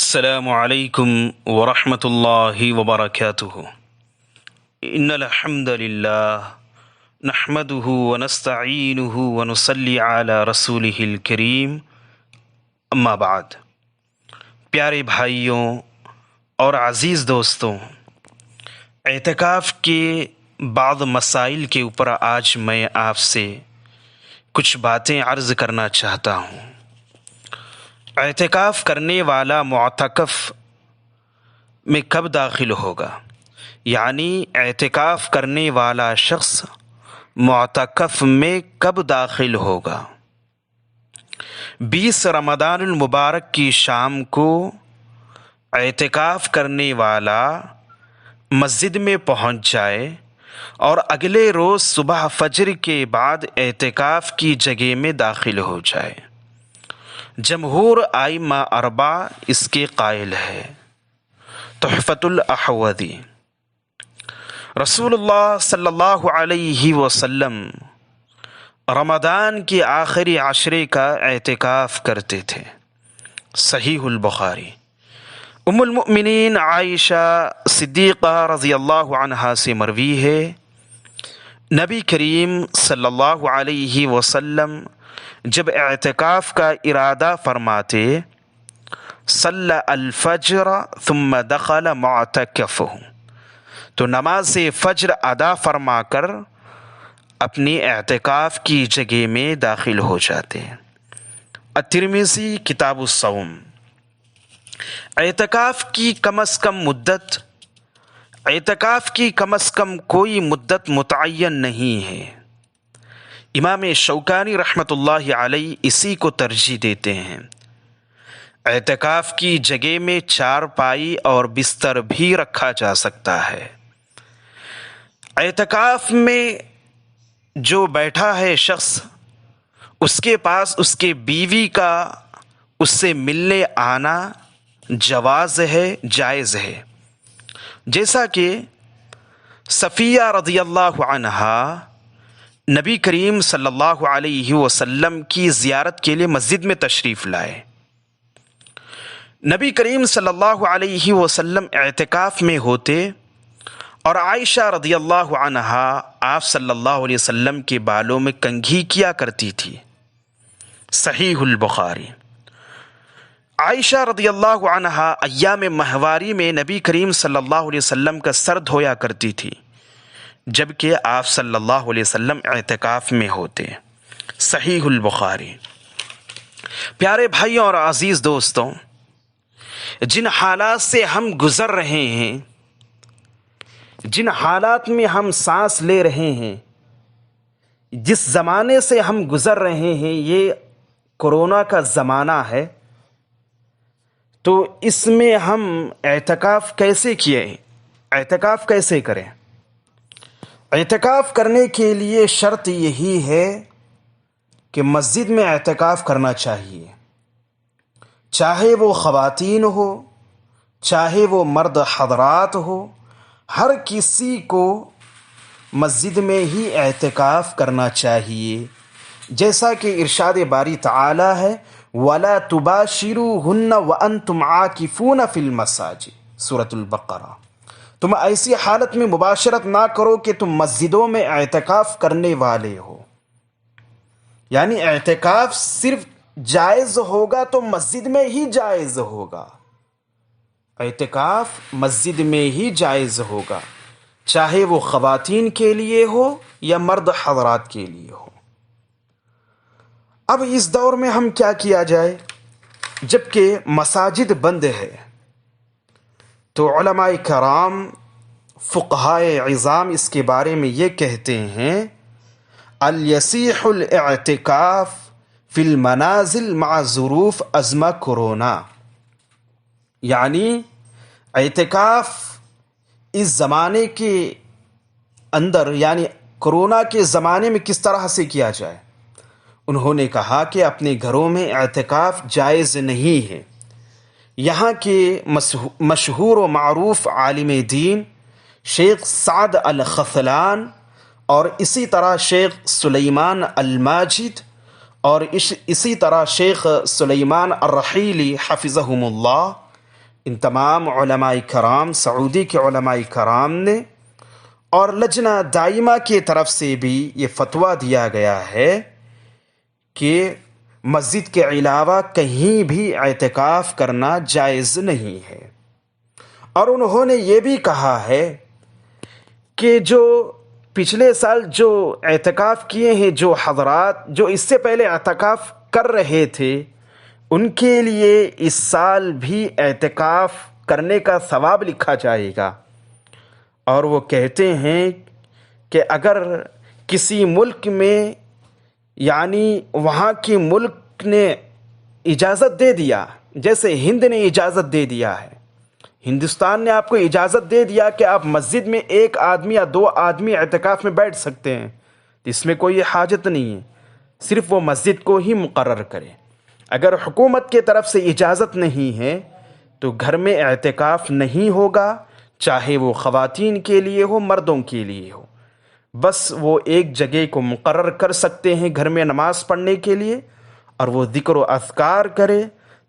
السلام علیکم ورحمۃ اللہ وبرکاتہ۔ ان الحمد للہ نحمده ونستعینه ونصلی علی رسولہ الکریم، اما بعد۔ پیارے بھائیوں اور عزیز دوستوں، اعتکاف کے بعض مسائل کے اوپر آج میں آپ سے کچھ باتیں عرض کرنا چاہتا ہوں۔ اعتکاف کرنے والا معتکف میں کب داخل ہوگا؟ یعنی اعتکاف کرنے والا شخص معتکف میں کب داخل ہوگا؟ 20 رمضان المبارک کی شام کو اعتکاف کرنے والا مسجد میں پہنچ جائے اور اگلے روز صبح فجر کے بعد اعتکاف کی جگہ میں داخل ہو جائے۔ جمہور ائمہ اربعہ اس کے قائل ہے۔ تحفۃ الاحوذی۔ رسول اللہ صلی اللہ علیہ وسلم رمضان کے آخری عشرے کا اعتکاف کرتے تھے۔ صحیح البخاری۔ ام المؤمنین عائشہ صدیقہ رضی اللہ عنہا سے مروی ہے، نبی کریم صلی اللہ علیہ وسلم جب اعتکاف کا ارادہ فرماتے، صلی الفجر ثم دخل معتکفہ، تو نماز فجر ادا فرما کر اپنی اعتکاف کی جگہ میں داخل ہو جاتے ہیں۔ الترمذی کتاب الصوم۔ اعتکاف کی کم از کم مدت، اعتکاف کی کم از کم کوئی مدت متعین نہیں ہے۔ امام شوکانی رحمۃ اللہ علیہ اسی کو ترجیح دیتے ہیں۔ اعتکاف کی جگہ میں چارپائی اور بستر بھی رکھا جا سکتا ہے۔ اعتکاف میں جو بیٹھا ہے شخص، اس کے پاس اس کے بیوی کا اس سے ملنے آنا جواز ہے، جائز ہے۔ جیسا کہ صفیہ رضی اللہ عنہا نبی کریم صلی اللہ علیہ وسلم کی زیارت کے لیے مسجد میں تشریف لائے۔ نبی کریم صلی اللہ علیہ وسلم اعتکاف میں ہوتے اور عائشہ رضی اللہ عنہا آپ صلی اللہ علیہ وسلم کے بالوں میں کنگھی کیا کرتی تھی۔ صحیح البخاری۔ عائشہ رضی اللہ عنہا ایام ماہواری میں نبی کریم صلی اللہ علیہ وسلم کا سر دھویا کرتی تھی، جبکہ آپ صلی اللہ علیہ وسلم اعتکاف میں ہوتے۔ صحیح البخاری۔ پیارے بھائیوں اور عزیز دوستوں، جن حالات سے ہم گزر رہے ہیں، جن حالات میں ہم سانس لے رہے ہیں، جس زمانے سے ہم گزر رہے ہیں، یہ کورونا کا زمانہ ہے، تو اس میں ہم اعتکاف کیسے کیے، اعتکاف کیسے کریں؟ اعتکاف کرنے کے لیے شرط یہی ہے کہ مسجد میں اعتکاف کرنا چاہیے، چاہے وہ خواتین ہو، چاہے وہ مرد حضرات ہو، ہر کسی کو مسجد میں ہی اعتکاف کرنا چاہیے، جیسا کہ ارشاد باری تعالی ہے، وَلَا تُبَاشِرُوهُنَّ وَأَنْتُمْ عَاكِفُونَ فِي الْمَسَاجِدِ۔ سورۃ البقرہ۔ تم ایسی حالت میں مباشرت نہ کرو کہ تم مسجدوں میں اعتکاف کرنے والے ہو۔ یعنی اعتکاف صرف جائز ہوگا تو مسجد میں ہی جائز ہوگا، اعتکاف مسجد میں ہی جائز ہوگا، چاہے وہ خواتین کے لیے ہو یا مرد حضرات کے لیے ہو۔ اب اس دور میں ہم کیا کیا جائے؟ جبکہ مساجد بند ہے تو علماء کرام، فقہائے عظام اس کے بارے میں یہ کہتے ہیں، الیصیح الاعتکاف فی المنازل مع ظروف ازمہ کورونا، یعنی اعتکاف اس زمانے کے اندر، یعنی کورونا کے زمانے میں کس طرح سے کیا جائے۔ انہوں نے کہا کہ اپنے گھروں میں اعتکاف جائز نہیں ہے۔ یہاں کے مشہور و معروف عالم دین شیخ سعد الخذلان اور اسی طرح شیخ سلیمان الماجد اور اسی طرح شیخ سلیمان الرحیلی حفظہم اللہ، ان تمام علماء کرام، سعودی کے علماء کرام نے اور لجنہ دائمہ کی طرف سے بھی یہ فتویٰ دیا گیا ہے کہ مسجد کے علاوہ کہیں بھی اعتکاف کرنا جائز نہیں ہے۔ اور انہوں نے یہ بھی کہا ہے کہ جو پچھلے سال جو اعتکاف کیے ہیں جو حضرات جو اس سے پہلے اعتکاف کر رہے تھے، ان کے لیے اس سال بھی اعتکاف کرنے کا ثواب لکھا جائے گا۔ اور وہ کہتے ہیں کہ اگر کسی ملک میں یعنی وہاں کے ملک نے اجازت دے دیا، جیسے ہند نے اجازت دے دیا ہے، ہندوستان نے آپ کو اجازت دے دیا کہ آپ مسجد میں ایک آدمی یا دو آدمی اعتکاف میں بیٹھ سکتے ہیں، تو اس میں کوئی حاجت نہیں ہے، صرف وہ مسجد کو ہی مقرر کرے۔ اگر حکومت کی طرف سے اجازت نہیں ہے تو گھر میں اعتکاف نہیں ہوگا، چاہے وہ خواتین کے لیے ہو مردوں کے لیے ہو، بس وہ ایک جگہ کو مقرر کر سکتے ہیں گھر میں نماز پڑھنے کے لیے، اور وہ ذکر و اذکار کرے،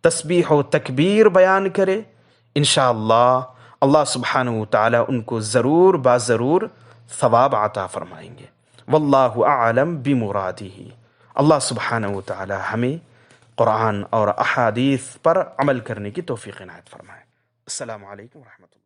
تسبیح و تکبیر بیان کرے۔ انشاءاللہ اللہ سبحانہ وتعالی ان کو ضرور ضرور ثواب عطا فرمائیں گے۔ واللہ اعلم بمرادہ۔ اللہ سبحانہ وتعالی ہمیں قرآن اور احادیث پر عمل کرنے کی توفیق عنایت فرمائے۔ السلام علیکم ورحمۃ اللہ۔